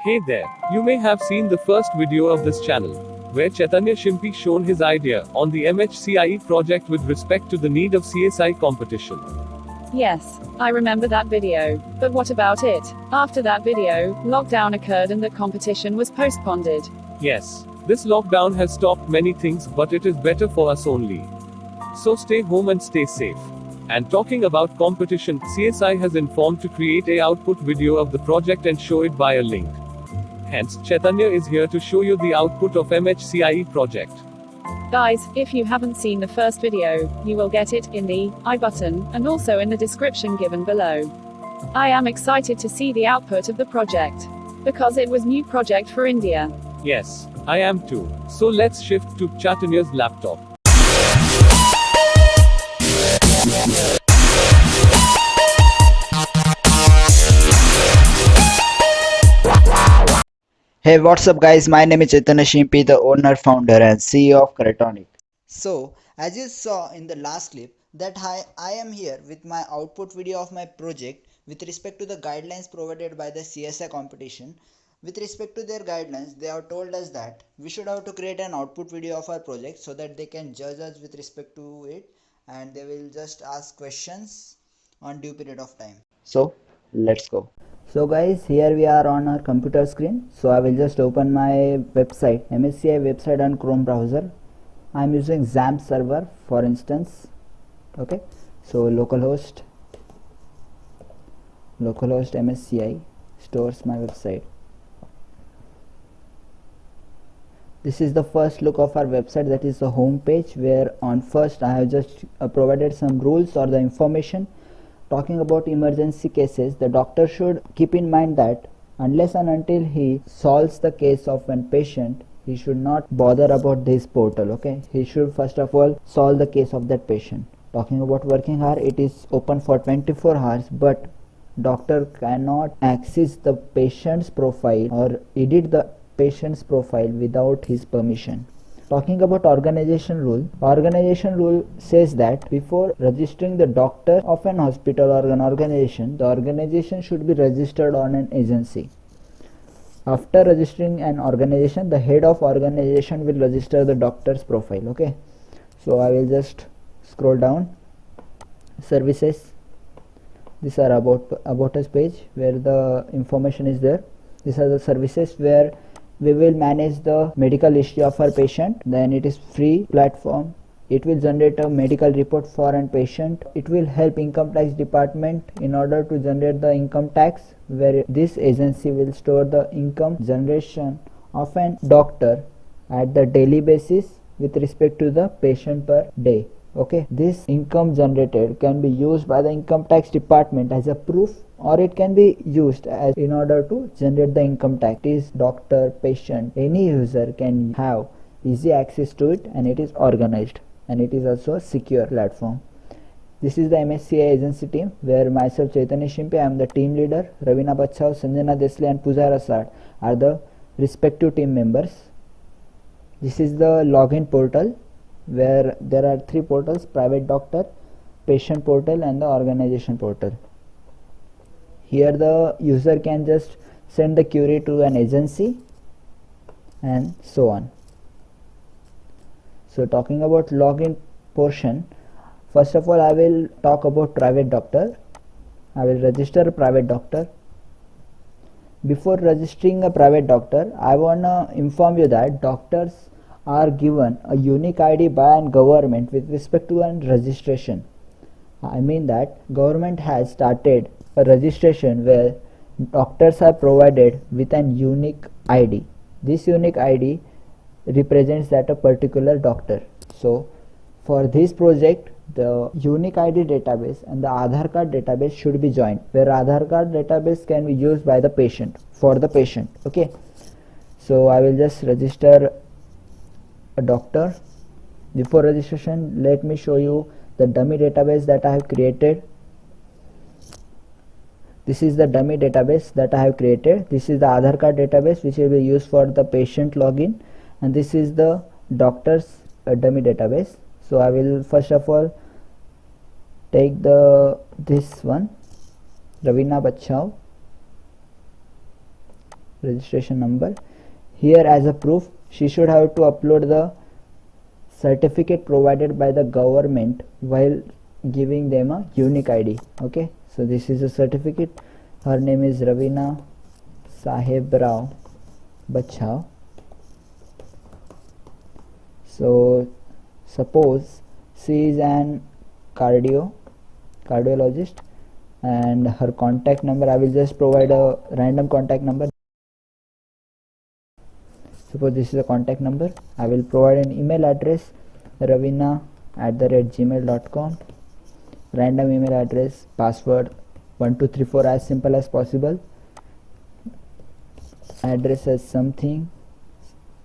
Hey there, you may have seen the first video of this channel, where Chaitanya Shimpi shown his idea on the MHCIE project with respect to the need of CSI competition. Yes, I remember that video. But what about it? After that video, lockdown occurred and the competition was postponed. Yes, this lockdown has stopped many things, but it is better for us only. So stay home and stay safe. And talking about competition, CSI has informed to create a output video of the project and show it by a link. Hence, Chaitanya is here to show you the output of MHCIE project. Guys, if you haven't seen the first video, you will get it in the I button, and also in the description given below. I am excited to see the output of the project. Because it was new project for India. Yes, I am too. So let's shift to Chaitanya's laptop. Hey, what's up guys? My name is Chaitanya Shimpi, the owner, founder and CEO of Cretonic. So, as you saw in the last clip, that I am here with my output video of my project with respect to the guidelines provided by the CSI competition. With respect to their guidelines, they have told us that we should have to create an output video of our project so that they can judge us with respect to it, and they will just ask questions on due period of time. So, let's go. So guys, here we are on our computer screen. So I will just open my website, MSCI website on Chrome browser. I am using XAMPP server for instance. Okay, so localhost MSCI stores my website. This is the first look of our website, that is the home page, where on first I have just provided some rules or the information. Talking about emergency cases, the doctor should keep in mind that unless and until he solves the case of one patient, he should not bother about this portal. Okay, he should first of all solve the case of that patient. Talking about working hour, it is open for 24 hours, but doctor cannot access the patient's profile or edit the patient's profile without his permission. Talking about organization rule says that before registering the doctor of an hospital or an organization, the organization should be registered on an agency. After registering an organization, the head of organization will register the doctor's profile. Okay, so I will just scroll down. Services, these are about us page where the information is there. These are the services where we will manage the medical history of our patient. Then it is free platform. It will generate a medical report for a patient. It will help income tax department in order to generate the income tax, where this agency will store the income generation of an doctor at the daily basis with respect to the patient per day. Okay, this income generated can be used by the income tax department as a proof, or it can be used as in order to generate the income tax. It is doctor, patient, any user can have easy access to it, and it is organized, and it is also a secure platform. This is the MSCI agency team, where myself Chaitanya Shimpi, I am the team leader. Ravina Bachchao, Sanjana Desle and Pooja Rasad are the respective team members. This is the login portal, where there are three portals: private doctor, patient portal and the organization portal. Here the user can just send the query to an agency and so on. So talking about login portion, first of all I will talk about private doctor. I will register a private doctor. Before registering a private doctor, I wanna inform you that doctors are given a unique ID by a government with respect to an registration. I mean that government has started a registration where doctors are provided with an unique ID. This unique ID represents that a particular doctor. So for this project, the unique ID database and the Aadhaar card database should be joined, where Aadhaar card database can be used by the patient, for the patient. Okay, so I will just register a doctor. Before registration, let me show you the dummy database that I have created. This is the dummy database that I have created. This is the Aadhaar card database which will be used for the patient login, and this is the doctor's dummy database. So I will first of all take this one, Ravina Bachchao. registration number. Here as a proof she should have to upload the certificate provided by the government while giving them a unique ID. Okay, so this is a certificate. Her name is Ravina Sahebrao Bachao. So suppose she is an cardiologist, and her contact number, I will just provide a random contact number. Suppose this is a contact number. I will provide an email address, ravina@gmail.com, random email address, password 1234, as simple as possible, address as something,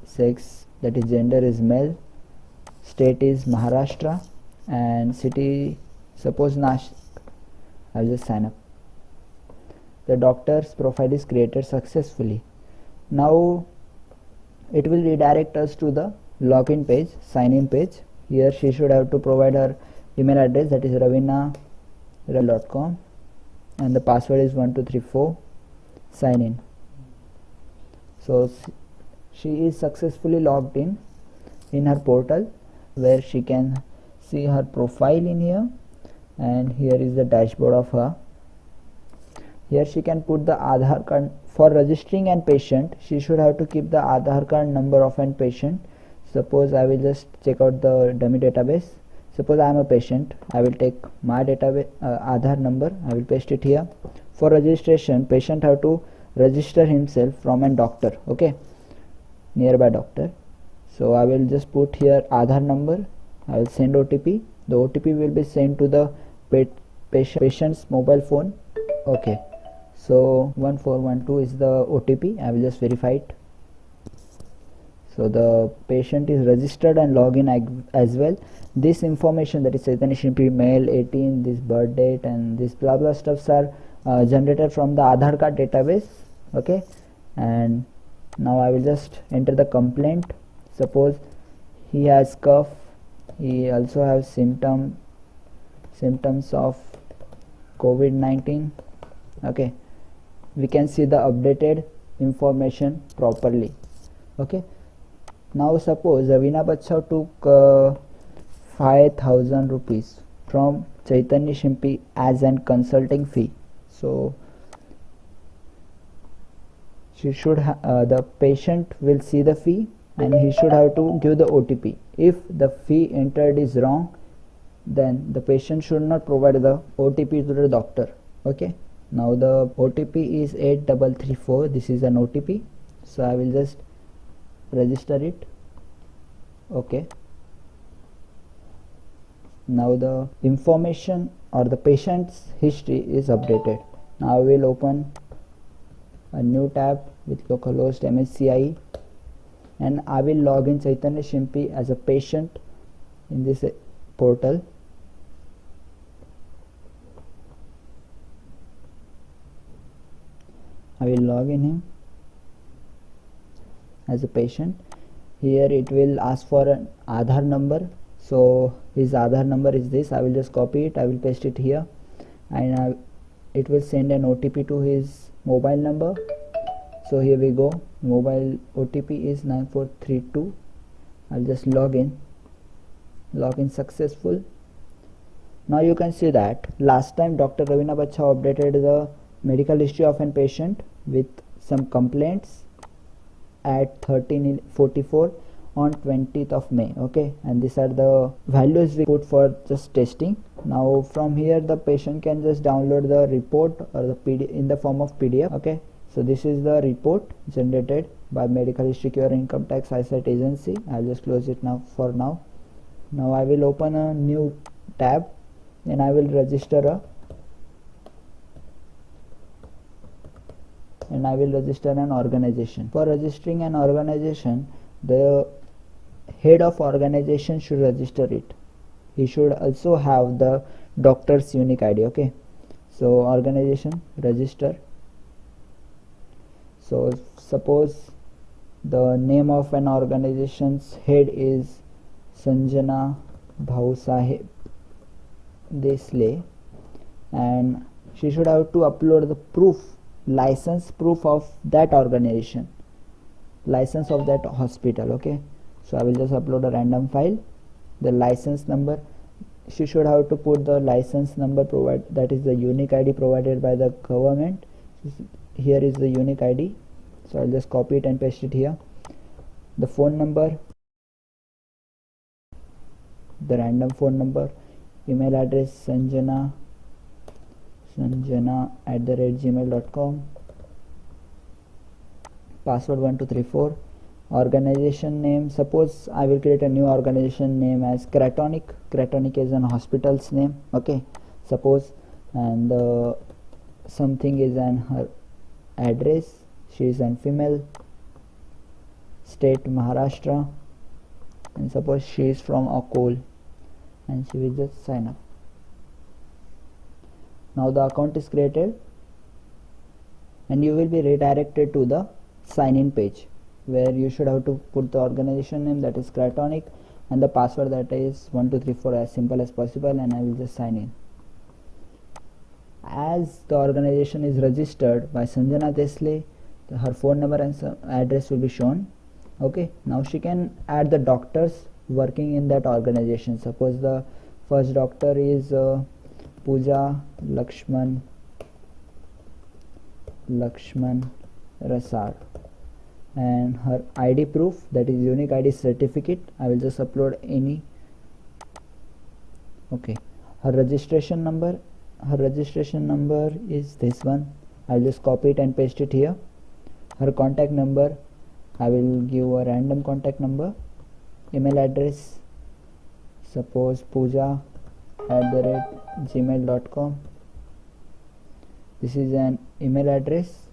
sex, that is gender is male, state is Maharashtra, and city suppose Nashik. I will just sign up. The doctor's profile is created successfully. Now it will redirect us to the login page, sign in page. Here she should have to provide her email address, that is ravina@gmail.com, and the password is 1234, sign in. So she is successfully logged in her portal, where she can see her profile in here, and here is the dashboard of her. Here she can put the Aadhaar card. For registering an patient, she should have to keep the Aadhaar card number of an patient. Suppose I will just check out the dummy database. Suppose I am a patient, I will take my database Aadhaar number, I will paste it here. For registration, patient have to register himself from a doctor, okay, nearby doctor. So I will just put here Aadhaar number, I will send OTP. The OTP will be sent to the patient's mobile phone. Okay, so 1412 is the OTP. I will just verify it. So the patient is registered and log in as well. This information, that is Chaitanya Shimpi, male, 18, this birth date, and this blah blah stuffs are generated from the Aadhaar card database. Okay, and now I will just enter the complaint. Suppose he has cough, he also has symptoms of COVID-19. Okay, we can see the updated information properly. Okay, now suppose Ravina Bachao took 5,000 rupees from Chaitanya Shimpi as an consulting fee. So she should the patient will see the fee, and he should have to give the OTP. If the fee entered is wrong, then the patient should not provide the OTP to the doctor. Okay, now the OTP is 8334. This is an OTP, so I will just register it. Okay, now the information or the patient's history is updated. Now I will open a new tab with localhost MSCIE, and I will log in Chaitanya Shimpi as a patient in this portal. I will log in him as a patient. Here it will ask for an Aadhaar number. So his Aadhaar number is this. I will just copy it, I will paste it here, and it will send an OTP to his mobile number. So here we go, mobile OTP is 9432. I'll just log in successful. Now you can see that last time Dr. Ravina Bachao updated the medical history of an patient with some complaints at 13:44 on 20th of May. Okay, and these are the values we put for just testing. Now from here the patient can just download the report or the PDF in the form of PDF. Okay, so this is the report generated by Medical History Cure Income Tax Eyesight Agency. I'll just close it now for now. Now I will open a new tab and I will register an organization. For registering an organization, the head of organization should register it. He should also have the doctor's unique ID. Okay, so organization, register. So suppose the name of an organization's head is Sanjana Bhausaheb Desle, and she should have to upload the proof license proof of that organization, license of that hospital. Okay, so I will just upload a random file. The license number, she should have to put the license number provided, that is the unique ID provided by the government. Here is the unique ID, so I'll just copy it and paste it here. The phone number, the random phone number, email address sanjana@gmail.com, password 1234, organization name, suppose I will create a new organization name as Cratonic. Cratonic is an hospital's name. Okay, suppose, and something is an her address, she is an female, state Maharashtra, and suppose she is from Akol, and she will just sign up. Now the account is created and you will be redirected to the sign in page, where you should have to put the organization name, that is Cratonic, and the password, that is 1234, as simple as possible, and I will just sign in. As the organization is registered by Sanjana Desle, her phone number and address will be shown. Okay, now she can add the doctors working in that organization. Suppose the first doctor is Pooja Lakshman Rasad, and her ID proof, that is unique ID certificate, I will just upload any. Okay, her registration number is this one. I'll just copy it and paste it here. Her contact number, I will give a random contact number. Email address, suppose pooja@gmail.com. this is an email address.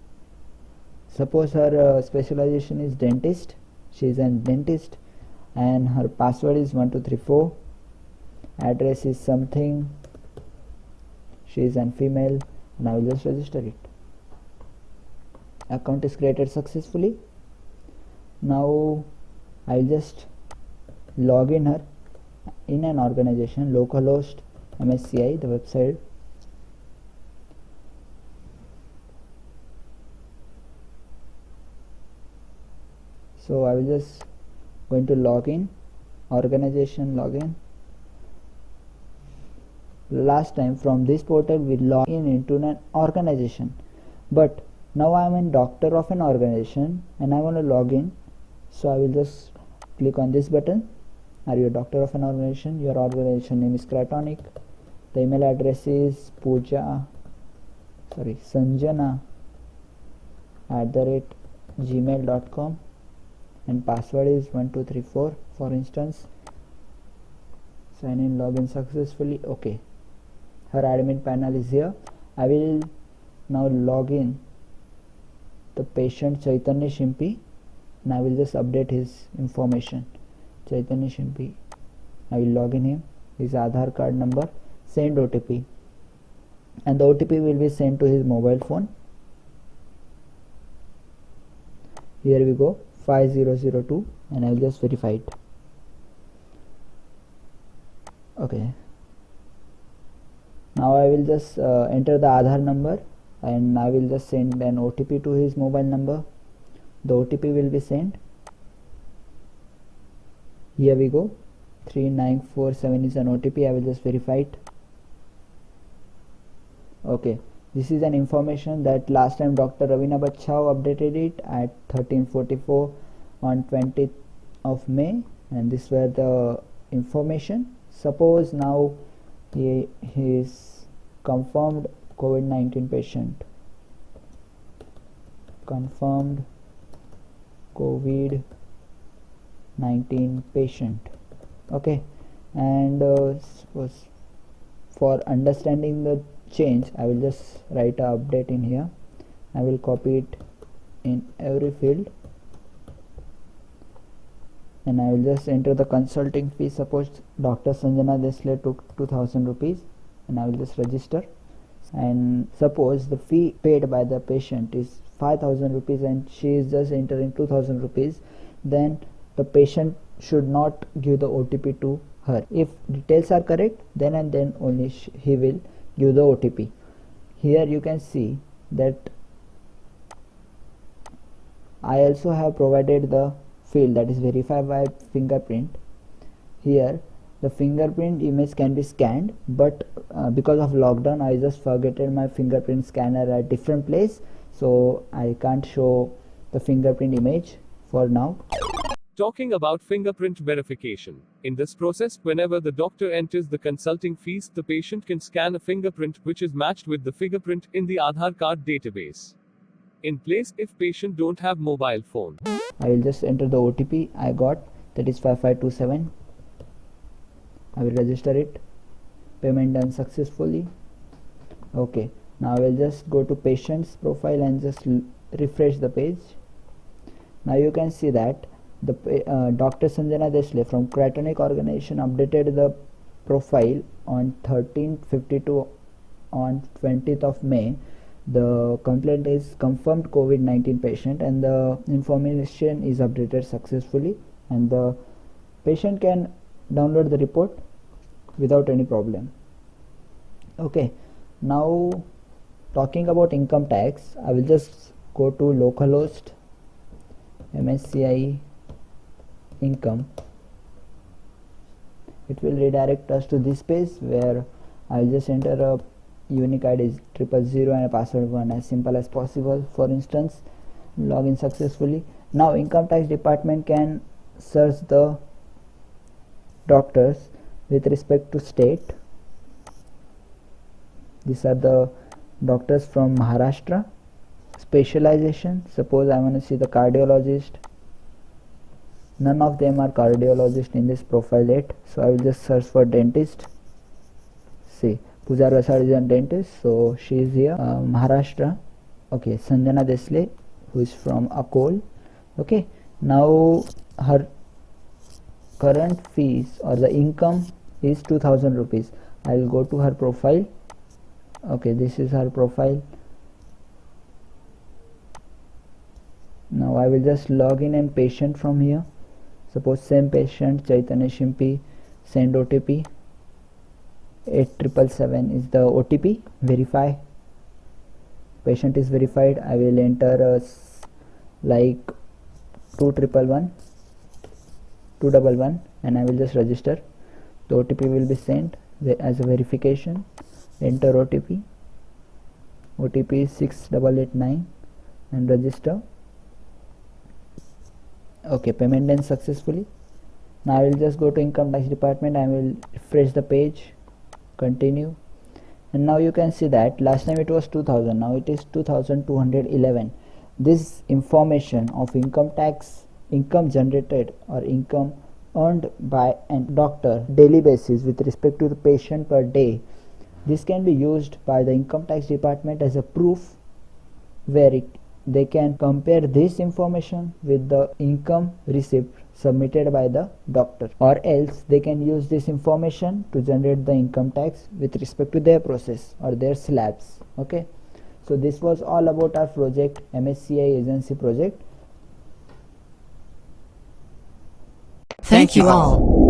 Suppose her specialization is dentist, she is a dentist, and her password is 1234. Address is something, she is an female, and I will just register it. Account is created successfully. Now I will just log in her in an organization, localhost MSCI, the website. So I will just going to log in, organization login. Last time from this portal we log in into an organization, but now I am a doctor of an organization and I want to log in. So I will just click on this button. Are you a doctor of an organization? Your organization name is Cratonic. The email address is sanjana@gmail.com, and password is 1234, for instance. Sign in, login successfully. Okay, her admin panel is here. I will now log in the patient Chaitanya Shimpi, and I will just update his information. Chaitanya Shimpi, I will log in him, his Aadhaar card number, send OTP, and the OTP will be sent to his mobile phone. Here we go, 5002, and I will just verify it. Okay, now I will just enter the Aadhaar number, and I will just send an OTP to his mobile number. The OTP will be sent. Here we go, 3947 is an OTP. I will just verify it. Okay, this is an information that last time Dr. Ravina Bachchao updated it at 1344 on 20th of May, and this were the information. Suppose now he is confirmed COVID-19 patient, confirmed COVID-19 patient. Okay, and suppose for understanding the change, I will just write a update in here. I will copy it in every field, and I will just enter the consulting fee. Suppose Dr. Sanjana Desle took 2000 rupees, and I will just register. And suppose the fee paid by the patient is 5000 rupees and she is just entering 2000 rupees, then the patient should not give the OTP to her. If details are correct, then and then only he will give the OTP. Here you can see that I also have provided the field that is verify by fingerprint. Here the fingerprint image can be scanned, but because of lockdown I just forgotten my fingerprint scanner at different place, so I can't show the fingerprint image for now. Talking about fingerprint verification. In this process, whenever the doctor enters the consulting fees, the patient can scan a fingerprint which is matched with the fingerprint in the Aadhaar card database. In place, if patient don't have mobile phone. I will just enter the OTP I got, that is 5527. I will register it. Payment done successfully. Okay, now I will just go to patient's profile and just refresh the page. Now you can see that the Dr. Sanjana Desle from Cratonic Organization updated the profile on 13/52 on 20th of May. The complaint is confirmed COVID-19 patient and the information is updated successfully, and the patient can download the report without any problem. Okay, now talking about income tax, I will just go to localhost MSCI income. It will redirect us to this page where I will just enter a unique ID 000 and a password 1 as simple as possible. For instance, login successfully. Now income tax department can search the doctors with respect to state. These are the doctors from Maharashtra. Specialization, suppose I want to see the cardiologist. None of them are cardiologist in this profile yet, so I will just search for dentist. See, Pooja Rasad is a dentist, so she is here. Maharashtra. Okay, Sanjana Desle, who is from Akol. Okay, now her current fees or the income is 2000 rupees. I will go to her profile. Okay, this is her profile. Now I will just log in and patient from here. Suppose same patient Chaitanya Shimpi, send OTP. 8777 is the OTP. Verify. Patient is verified. I will enter like 211 and I will just register. The OTP will be sent as a verification. Enter OTP. OTP is 6889 and register. Okay, payment done successfully. Now I will just go to income tax department. I will refresh the page, continue, and now you can see that last time it was 2000, now it is 2211. This information of income tax, income generated or income earned by a doctor daily basis with respect to the patient per day, this can be used by the income tax department as a proof where they can compare this information with the income receipt submitted by the doctor, or else they can use this information to generate the income tax with respect to their process or their slabs. Okay, so this was all about our project, MSCI agency project. Thank you all.